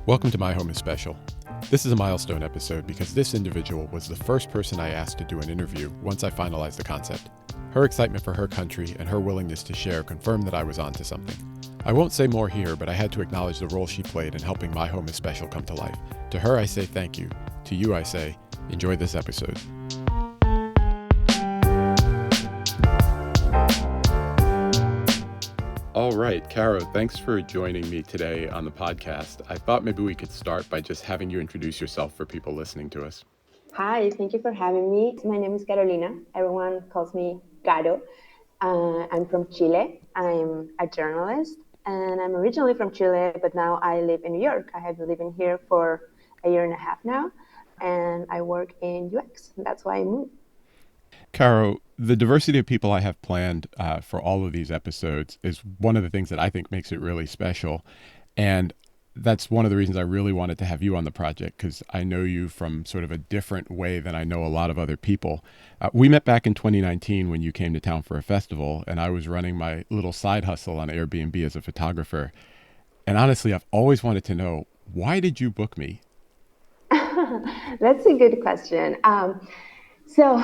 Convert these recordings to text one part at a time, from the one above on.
Welcome to My Home is Special. This is a milestone episode because this individual was the first person I asked to do an interview once I finalized the concept. Her excitement for her country and her willingness to share confirmed that I was onto something. I won't say more here, but I had to acknowledge the role she played in helping My Home is Special come to life. To her, I say thank you. To you, I say, enjoy this episode. All right, Caro, thanks for joining me today on the podcast. I thought maybe we could start by just having you introduce yourself for people listening to us. Hi, thank you for having me. My name is Carolina. Everyone calls me Caro. I'm from Chile. I'm a journalist, and I'm originally from Chile, but now I live in New York. I have been living here for a year and a half now, and I work in UX. That's why I moved. Caro, the diversity of people I have planned for all of these episodes is one of the things that I think makes it really special. And that's one of the reasons I really wanted to have you on the project, because I know you from sort of a different way than I know a lot of other people. We met back in 2019 when you came to town for a festival, and I was running my little side hustle on Airbnb as a photographer. And honestly, I've always wanted to know, why did you book me? That's a good question. So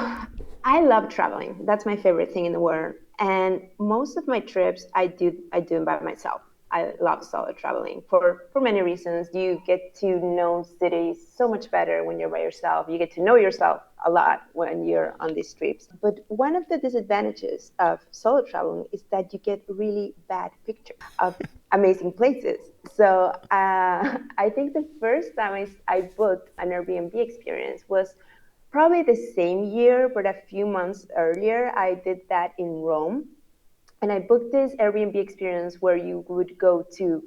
I love traveling. That's my favorite thing in the world. And most of my trips, I do them by myself. I love solo traveling for many reasons. You get to know cities so much better when you're by yourself. You get to know yourself a lot when you're on these trips. But one of the disadvantages of solo traveling is that you get really bad pictures of amazing places. So I think the first time I booked an Airbnb experience was probably the same year, but a few months earlier. I did that in Rome. And I booked this Airbnb experience where you would go to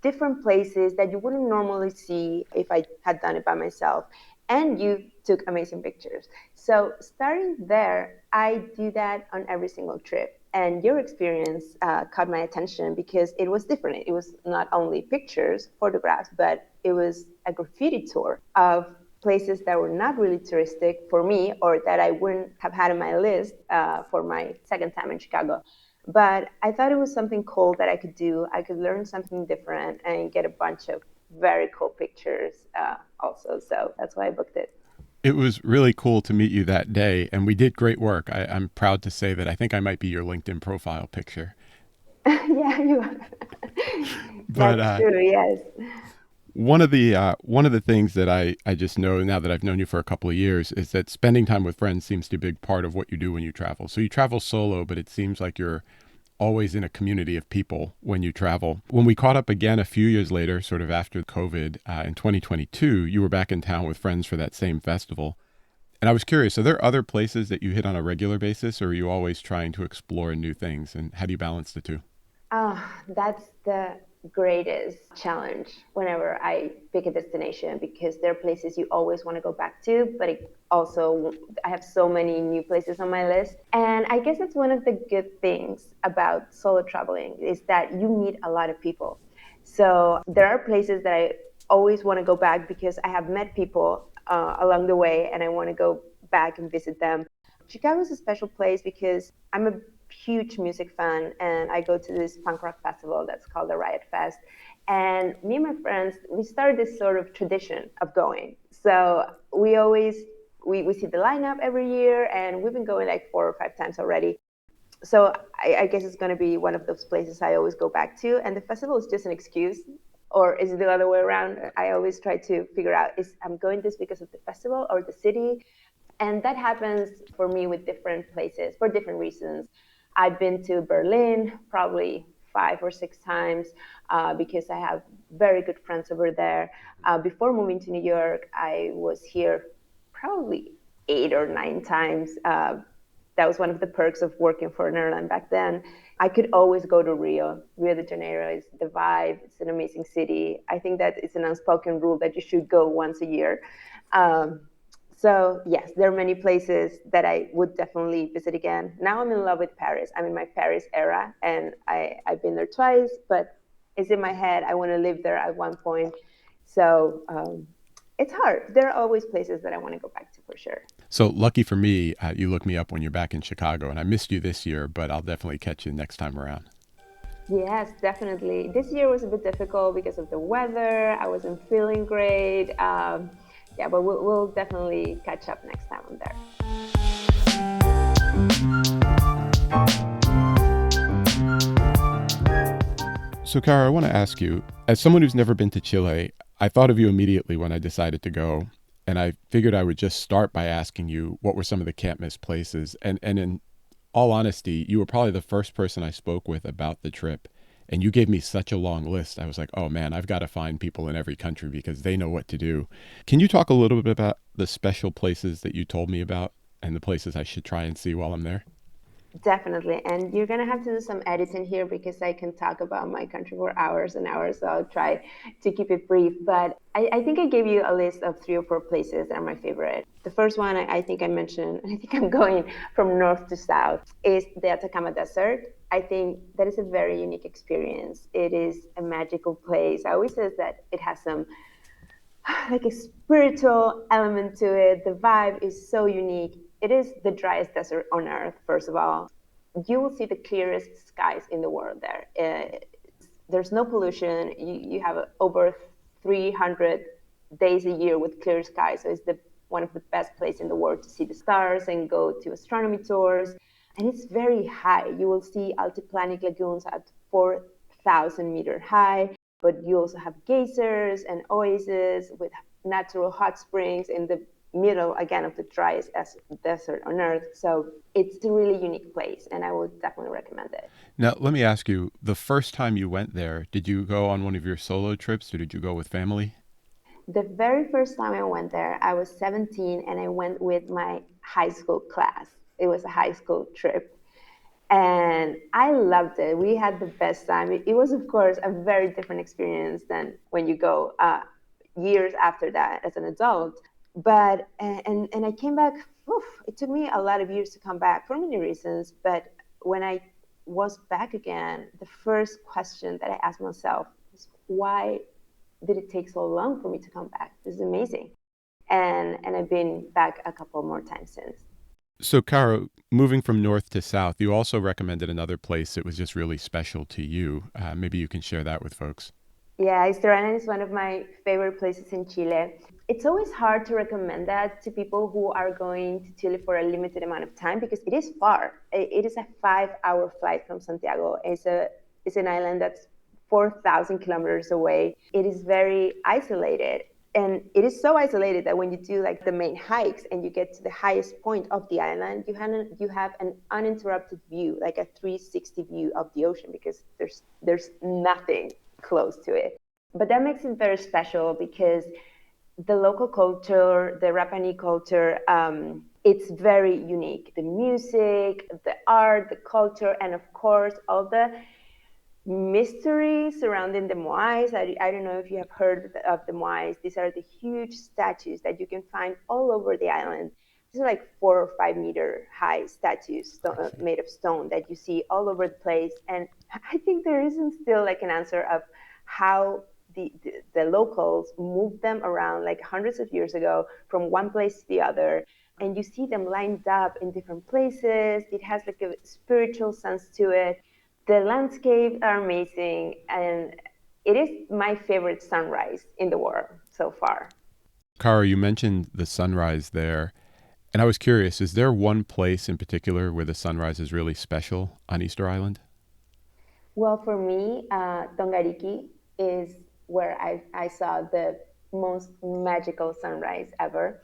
different places that you wouldn't normally see if I had done it by myself. And you took amazing pictures. So starting there, I do that on every single trip. And your experience caught my attention because it was different. It was not only pictures, photographs, but it was a graffiti tour of places that were not really touristic for me, or that I wouldn't have had on my list for my second time in Chicago. But I thought it was something cool that I could do. I could learn something different and get a bunch of very cool pictures also. So that's why I booked it. It was really cool to meet you that day, and we did great work. I'm proud to say that I think I might be your LinkedIn profile picture. Yeah, you are. But That's true, yes. one of the things that I just know now that I've known you for a couple of years is that spending time with friends seems to be a big part of what you do when you travel. So you travel solo, but it seems like you're always in a community of people when you travel. When we caught up again a few years later, sort of after COVID in 2022, you were back in town with friends for that same festival. And I was curious, are there other places that you hit on a regular basis, or are you always trying to explore new things? And how do you balance the two? Oh, that's the greatest challenge whenever I pick a destination, because there are places you always want to go back to, but I have so many new places on my list. And I guess it's one of the good things about solo traveling is that you meet a lot of people. So there are places that I always want to go back because I have met people along the way and I want to go back and visit them. Chicago is a special place because I'm a huge music fan and I go to this punk rock festival that's called the Riot Fest. And me and my friends, we started this sort of tradition of going. So we see the lineup every year and we've been going like 4 or 5 times already. So I guess it's going to be one of those places I always go back to. And the festival is just an excuse, or is it the other way around? I always try to figure out, is I'm going this because of the festival or the city? And that happens for me with different places for different reasons. I've been to Berlin probably 5 or 6 times because I have very good friends over there. Before moving to New York, I was here probably 8 or 9 times. That was one of the perks of working for an airline back then. I could always go to Rio. Rio de Janeiro is the vibe. It's an amazing city. I think that it's an unspoken rule that you should go once a year. Um, so yes, there are many places that I would definitely visit again. Now I'm in love with Paris. I'm in my Paris era, and I've been there twice, but it's in my head. I want to live there at one point. So it's hard. There are always places that I want to go back to for sure. So lucky for me, you look me up when you're back in Chicago, and I missed you this year, but I'll definitely catch you next time around. Yes, definitely. This year was a bit difficult because of the weather. I wasn't feeling great. Yeah, but we'll definitely catch up next time I'm there. So, Cara, I want to ask you, as someone who's never been to Chile, I thought of you immediately when I decided to go, and I figured I would just start by asking you what were some of the can't miss places. And in all honesty, you were probably the first person I spoke with about the trip, and you gave me such a long list. I was like, oh man, I've got to find people in every country because they know what to do. Can you talk a little bit about the special places that you told me about and the places I should try and see while I'm there? Definitely. And you're going to have to do some editing here because I can talk about my country for hours and hours. So I'll try to keep it brief. But I think I gave you a list of 3 or 4 places that are my favorite. The first one I think I mentioned, I think I'm going from north to south, is the Atacama Desert. I think that is a very unique experience. It is a magical place. I always say that it has some like a spiritual element to it. The vibe is so unique. It is the driest desert on earth, first of all. You will see the clearest skies in the world there. There's no pollution. You have over 300 days a year with clear skies. So it's one of the best places in the world to see the stars and go to astronomy tours. And it's very high. You will see altiplanic lagoons at 4,000-meter high, but you also have geysers and oases with natural hot springs in the middle again of the driest desert on earth. So it's a really unique place, and I would definitely recommend it. Now, let me ask you, the first time you went there, did you go on one of your solo trips or did you go with family? The very first time I went there, I was 17 and I went with my high school class. It was a high school trip. And I loved it. We had the best time. It was, of course, a very different experience than when you go years after that as an adult. But and I came back. Oof, it took me a lot of years to come back for many reasons. But when I was back again, the first question that I asked myself was, why did it take so long for me to come back? This is amazing. And I've been back a couple more times since. So, Caro, moving from north to south, you also recommended another place that was just really special to you. Maybe you can share that with folks. Yeah, Istorana is one of my favorite places in Chile. It's always hard to recommend that to people who are going to Chile for a limited amount of time because it is far. It is a 5-hour flight from Santiago. It's an island that's 4,000 kilometers away. It is very isolated. And it is so isolated that when you do like the main hikes and you get to the highest point of the island, you have an uninterrupted view, like a 360 view of the ocean because there's nothing close to it. But that makes it very special because the local culture, the Rapani culture, it's very unique. The music, the art, the culture, and of course, all the mystery surrounding the moais. I don't know if you have heard of the moais. These are the huge statues that you can find all over the island. These are like 4 or 5 meter high statues made of stone that you see all over the place. And I think there isn't still like an answer of how the locals moved them around like hundreds of years ago from one place to the other. And you see them lined up in different places. It has like a spiritual sense to it. The landscapes are amazing, and it is my favorite sunrise in the world so far. Caro, you mentioned the sunrise there, and I was curious, is there one place in particular where the sunrise is really special on Easter Island? Well, for me, Tongariki is where I saw the most magical sunrise ever.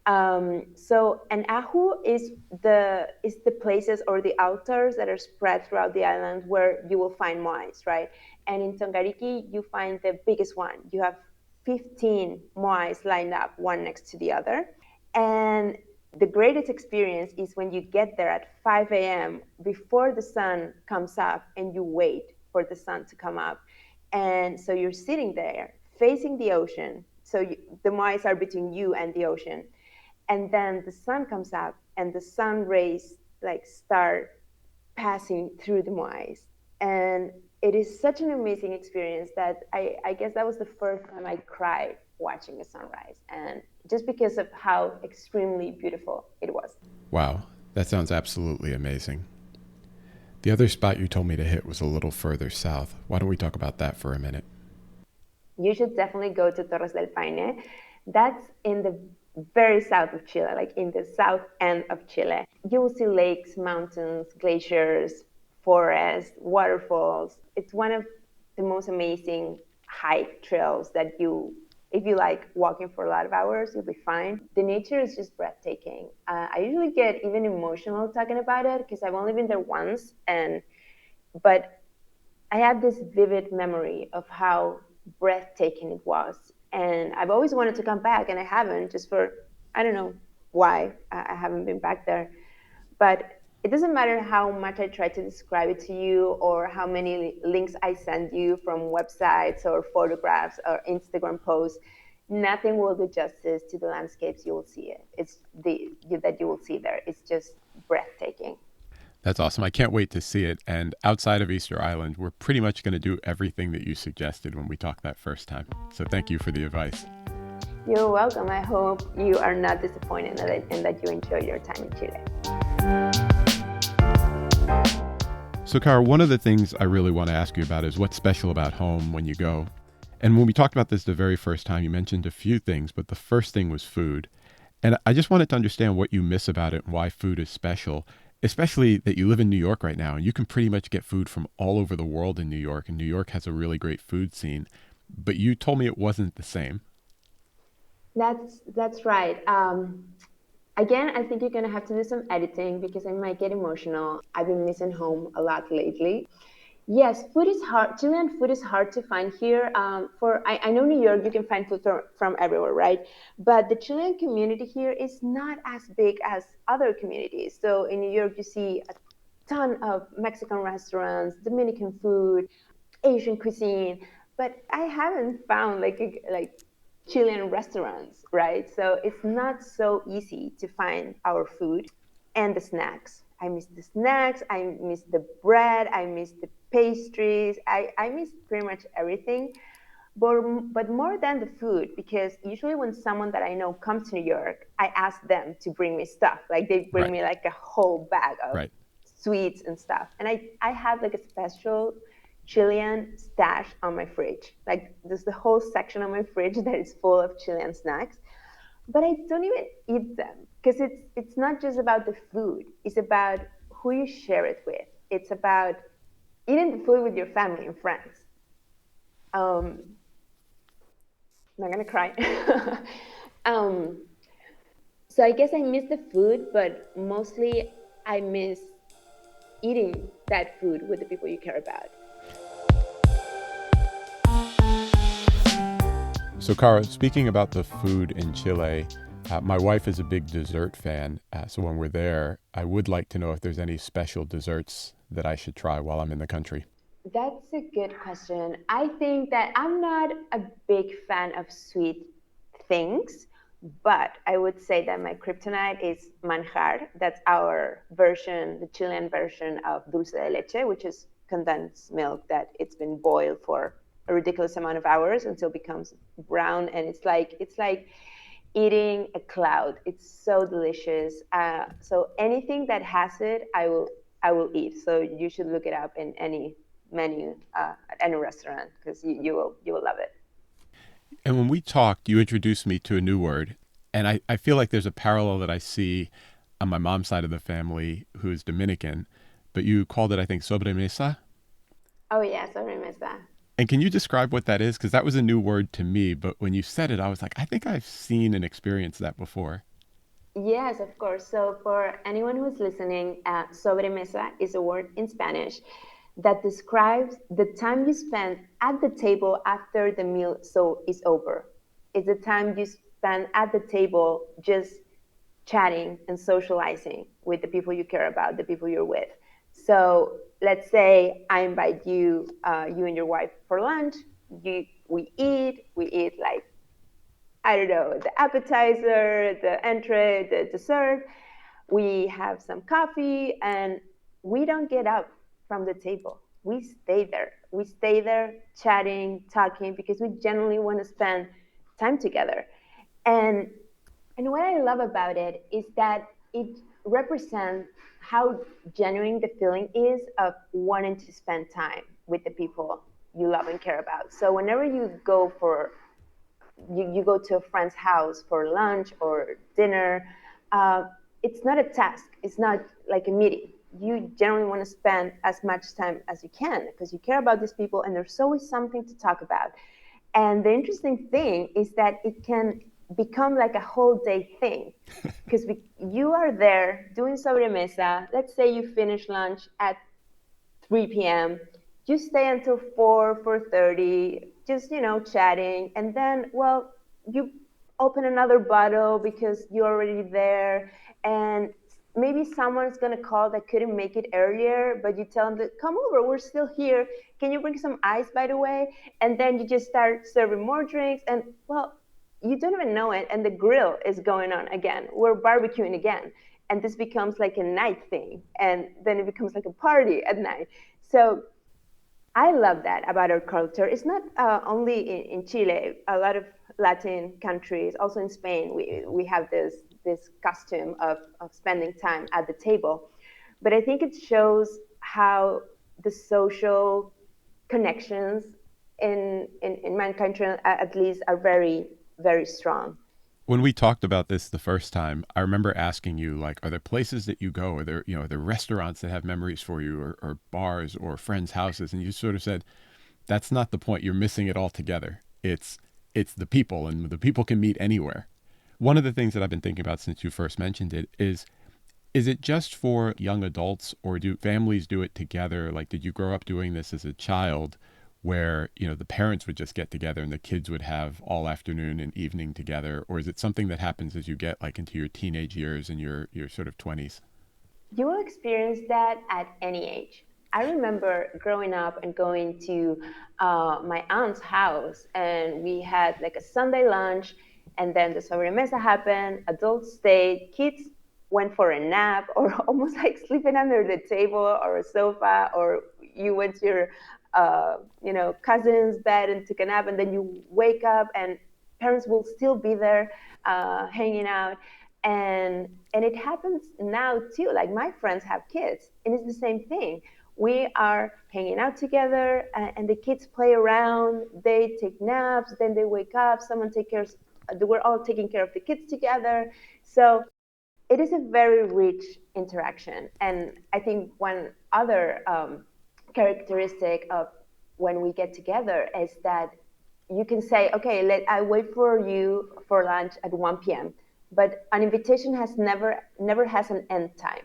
And Ahu is the places or the altars that are spread throughout the island where you will find moais, right? And in Tongariki, you find the biggest one. You have 15 moais lined up, one next to the other. And the greatest experience is when you get there at 5 a.m. before the sun comes up and you wait for the sun to come up. And so you're sitting there facing the ocean. So the moais are between you and the ocean. And then the sun comes up and the sun rays like start passing through the moais. And it is such an amazing experience that I guess that was the first time I cried watching a sunrise. And just because of how extremely beautiful it was. Wow, that sounds absolutely amazing. The other spot you told me to hit was a little further south. Why don't we talk about that for a minute? You should definitely go to Torres del Paine. That's in the very south of Chile, like in the south end of Chile. You will see lakes, mountains, glaciers, forests, waterfalls. It's one of the most amazing hike trails that if you like walking for a lot of hours, you'll be fine. The nature is just breathtaking. I usually get even emotional talking about it because I've only been there once, but I have this vivid memory of how breathtaking it was. And I've always wanted to come back, and I haven't, just for, I don't know why I haven't been back there. But it doesn't matter how much I try to describe it to you or how many links I send you from websites or photographs or Instagram posts. Nothing will do justice to the landscapes you will see it. It's that you will see there. It's just breathtaking. That's awesome. I can't wait to see it. And outside of Easter Island, we're pretty much going to do everything that you suggested when we talked that first time. So thank you for the advice. You're welcome. I hope you are not disappointed and that you enjoy your time in Chile. So, Cara, one of the things I really want to ask you about is what's special about home when you go. And when we talked about this the very first time, you mentioned a few things, but the first thing was food. And I just wanted to understand what you miss about it and why food is special, especially that you live in New York right now and you can pretty much get food from all over the world in New York. And New York has a really great food scene. But you told me it wasn't the same. That's right. Again, I think you're gonna have to do some editing because I might get emotional. I've been missing home a lot lately. Yes, food is hard. Chilean food is hard to find here. I know New York, you can find food from everywhere, right? But the Chilean community here is not as big as other communities. So in New York, you see a ton of Mexican restaurants, Dominican food, Asian cuisine, but I haven't found like Chilean restaurants, right? So it's not so easy to find our food and the snacks. I miss the snacks. I miss the bread. I miss the pastries. I miss pretty much everything. But more than the food, because usually when someone that I know comes to New York, I ask them to bring me stuff. Like they bring Right, me like a whole bag of right. sweets and stuff. And I have like a special Chilean stash on my fridge. Like there's the whole section on my fridge that is full of Chilean snacks. But I don't even eat them because it's not just about the food. It's about who you share it with. It's about eating the food with your family and friends. Um, I'm not gonna cry. um, so I guess I miss the food, but mostly I miss eating that food with the people you care about. So, Cara, speaking about the food in Chile, my wife is a big dessert fan. So, when we're there, I would like to know if there's any special desserts that I should try while I'm in the country. That's a good question. I think that I'm not a big fan of sweet things, but I would say that my kryptonite is manjar. That's our version, the Chilean version of dulce de leche, which is condensed milk that it's been boiled for a ridiculous amount of hours until it becomes brown, and it's like eating a cloud. It's so delicious. So anything that has it, I will eat. So you should look it up in any menu at any restaurant because you will love it. And when we talked, you introduced me to a new word. And I feel like there's a parallel that I see on my mom's side of the family who is Dominican, but you called it, I think, sobremesa. Oh yeah, sobremesa. And can you describe what that is? Because that was a new word to me. But when you said it, I was like, I think I've seen and experienced that before. Yes, of course. So for anyone who's listening, sobremesa is a word in Spanish that describes the time you spend at the table after the meal so is over. It's the time you spend at the table just chatting and socializing with the people you care about, the people you're with. So let's say I invite you, you and your wife for lunch. We eat like I don't know, the appetizer, the entree, the dessert. We have some coffee and we don't get up from the table. We stay there. We stay there chatting, talking because we genuinely want to spend time together. And and what I love about it is that represent how genuine the feeling is of wanting to spend time with the people you love and care about. So whenever you go to a friend's house for lunch or dinner, uh, it's not a task. It's not like a meeting. You generally want to spend as much time as you can because you care about these people and there's always something to talk about. And the interesting thing is that it can become like a whole day thing because you are there doing sobremesa. Let's say you finish lunch at 3 p.m. You stay until 4:30, just chatting, and then you open another bottle because you're already there, and maybe someone's gonna call that couldn't make it earlier, but you tell them that come over, we're still here. Can you bring some ice, by the way? And then you just start serving more drinks, and you don't even know it, and the grill is going on again. We're barbecuing again, and this becomes like a night thing, and then it becomes like a party at night. So I love that about our culture. It's not only in Chile. A lot of Latin countries, also in Spain, we have this custom of spending time at the table. But I think it shows how the social connections in my country, at least, are very, very strong. When we talked about this the first time, I remember asking you, like, are there places that you go? Are there, are there restaurants that have memories for you, or bars or friends' houses? And you sort of said, that's not the point. You're missing it altogether. It's the people, and the people can meet anywhere. One of the things that I've been thinking about since you first mentioned it is it just for young adults, or do families do it together? Like, did you grow up doing this as a child where, the parents would just get together and the kids would have all afternoon and evening together? Or is it something that happens as you get like into your teenage years and your sort of 20s? You will experience that at any age. I remember growing up and going to my aunt's house, and we had like a Sunday lunch, and then the sobremesa happened. Adults stayed, kids went for a nap, or almost like sleeping under the table or a sofa, or you went to your cousin's bed and took a nap, and then you wake up, and parents will still be there hanging out, and it happens now too. Like my friends have kids, and it's the same thing. We are hanging out together, and the kids play around. They take naps, then they wake up. Someone take care. We're all taking care of the kids together. So it is a very rich interaction. And I think one other characteristic of when we get together is that you can say, okay, I wait for you for lunch at 1 p.m. But an invitation has never has an end time.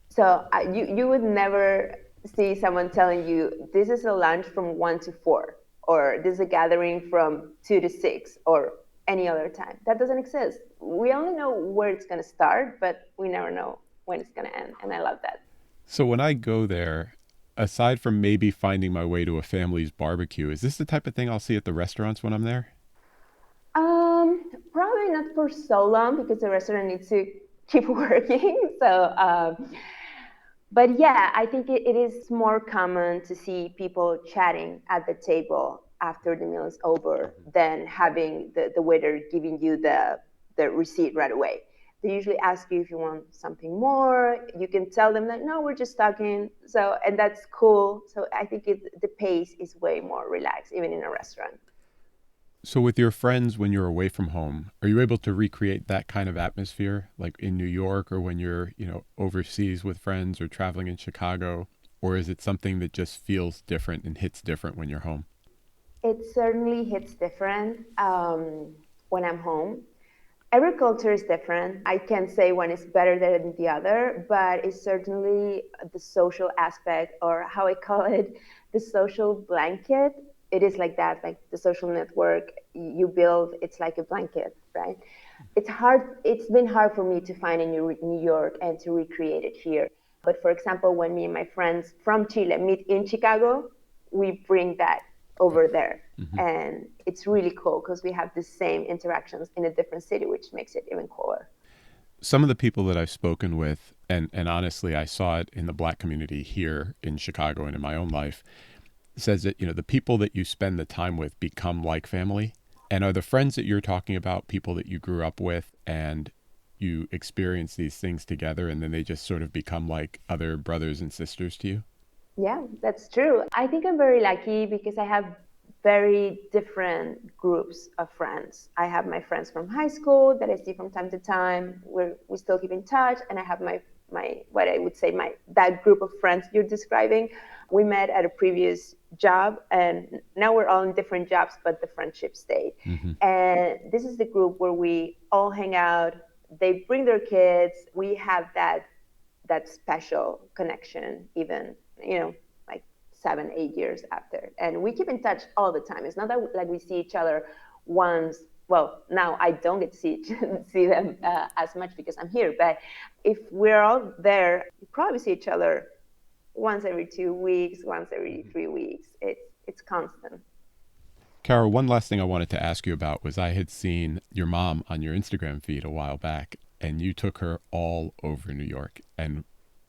So you would never see someone telling you this is a lunch from 1 to 4, or this is a gathering from 2 to 6, or any other time. That doesn't exist. We only know where it's going to start, but we never know when it's going to end. And I love that. So when I go there, aside from maybe finding my way to a family's barbecue, is this the type of thing I'll see at the restaurants when I'm there? Probably not for so long because the restaurant needs to keep working. So, but yeah, I think it is more common to see people chatting at the table after the meal is over than having the waiter giving you the receipt right away. They usually ask you if you want something more. You can tell them that no, we're just talking. So, and that's cool. So I think the pace is way more relaxed, even in a restaurant. So with your friends when you're away from home, are you able to recreate that kind of atmosphere like in New York, or when you're, overseas with friends or traveling in Chicago? Or is it something that just feels different and hits different when you're home? It certainly hits different when I'm home. Every culture is different. I can't say one is better than the other, but it's certainly the social aspect, or how I call it, the social blanket. It is like that, like the social network you build, it's like a blanket, right? It's hard. It's been hard for me to find in New York and to recreate it here. But for example, when me and my friends from Chile meet in Chicago, we bring that over there. Mm-hmm. And it's really cool because we have the same interactions in a different city, which makes it even cooler. Some of the people that I've spoken with, and honestly, I saw it in the Black community here in Chicago and in my own life, says that, the people that you spend the time with become like family. And are the friends that you're talking about people that you grew up with? And you experience these things together and then they just sort of become like other brothers and sisters to you? Yeah, that's true. I think I'm very lucky because I have very different groups of friends. I have my friends from high school that I see from time to time. We still keep in touch, and I have my what I would say my that group of friends you're describing. We met at a previous job, and now we're all in different jobs, but the friendship stayed. Mm-hmm. And this is the group where we all hang out. They bring their kids. We have that special connection, even like 7 8 years after, and we keep in touch all the time. It's not that like we see each other once. Well, now I don't get to see them as much because I'm here, but if we're all there, we probably see each other once every 2 weeks, once every 3 weeks. It's constant. Caro, one last thing I wanted to ask you about was I had seen your mom on your Instagram feed a while back, and you took her all over New York. And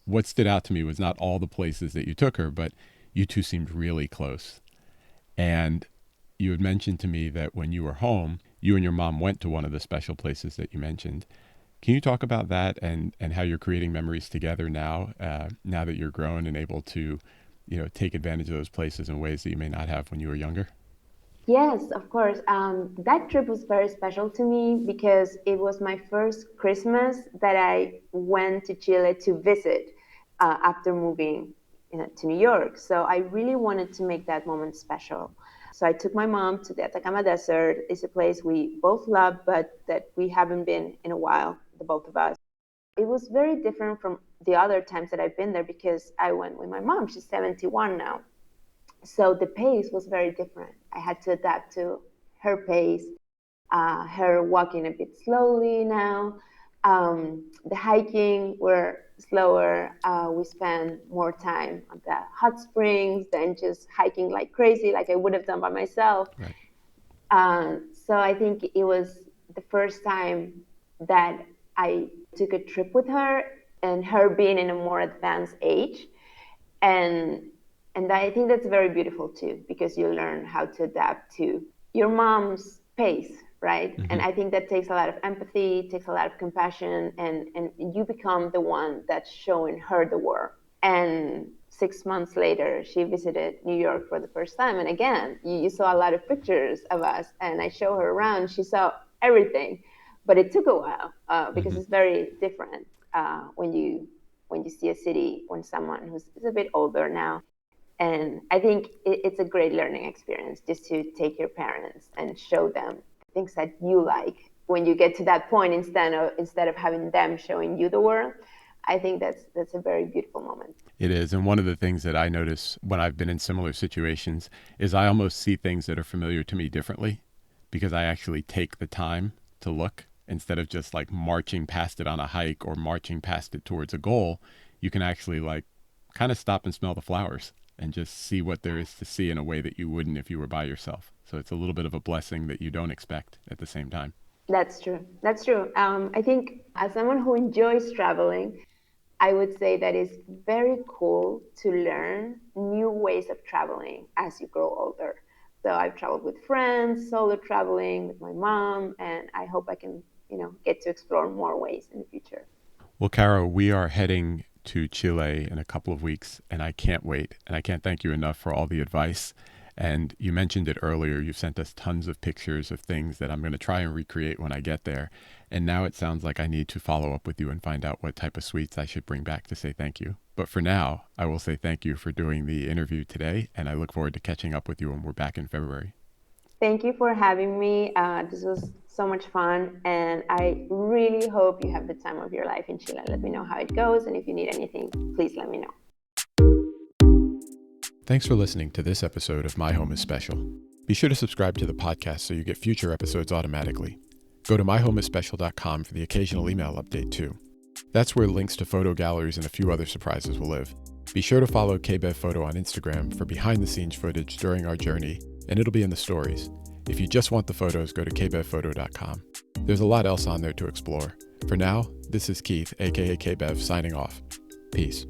what stood out to me was not all the places that you took her, but you two seemed really close. And you had mentioned to me that when you were home, you and your mom went to one of the special places that you mentioned. Can you talk about that and how you're creating memories together now, now that you're grown and able to, take advantage of those places in ways that you may not have when you were younger? Yes, of course. That trip was very special to me because it was my first Christmas that I went to Chile to visit after moving to New York. So I really wanted to make that moment special. So I took my mom to the Atacama Desert. It's a place we both love, but that we haven't been in a while, the both of us. It was very different from the other times that I've been there because I went with my mom. She's 71 now. So the pace was very different. I had to adapt to her pace, her walking a bit slowly now. The hiking were slower. We spent more time on the hot springs than just hiking like crazy, like I would have done by myself. Right. So I think it was the first time that I took a trip with her, and her being in a more advanced age, and I think that's very beautiful too because you learn how to adapt to your mom's pace, right? Mm-hmm. And I think that takes a lot of empathy, takes a lot of compassion, and you become the one that's showing her the world. And 6 months later, she visited New York for the first time, and again, you saw a lot of pictures of us, and I show her around. She saw everything, but it took a while because Mm-hmm. it's very different when you see a city when someone who's is a bit older now. And I think it's a great learning experience just to take your parents and show them things that you like when you get to that point instead of having them showing you the world. I think that's a very beautiful moment. It is. And one of the things that I notice when I've been in similar situations is I almost see things that are familiar to me differently because I actually take the time to look instead of just like marching past it on a hike or marching past it towards a goal. You can actually like kind of stop and smell the flowers and just see what there is to see in a way that you wouldn't if you were by yourself. So it's a little bit of a blessing that you don't expect at the same time. That's true. That's true. I think as someone who enjoys traveling, I would say that it's very cool to learn new ways of traveling as you grow older. So I've traveled with friends, solo traveling with my mom, and I hope I can, get to explore more ways in the future. Well, Caro, we are heading to Chile in a couple of weeks, and I can't wait. And I can't thank you enough for all the advice. And you mentioned it earlier. You've sent us tons of pictures of things that I'm going to try and recreate when I get there. And now it sounds like I need to follow up with you and find out what type of sweets I should bring back to say thank you. But for now, I will say thank you for doing the interview today, and I look forward to catching up with you when we're back in February. Thank you for having me. This was so much fun, and I really hope you have the time of your life in Chile. Let me know how it goes, and if you need anything, please let me know. Thanks for listening to this episode of My Home is Special. Be sure to subscribe to the podcast so you get future episodes automatically. Go to myhomeisspecial.com for the occasional email update too. That's where links to photo galleries and a few other surprises will live. Be sure to follow KBev Photo on Instagram for behind-the-scenes footage during our journey, and it'll be in the stories. If you just want the photos, go to kbevphoto.com. There's a lot else on there to explore. For now, this is Keith, aka KBev, signing off. Peace.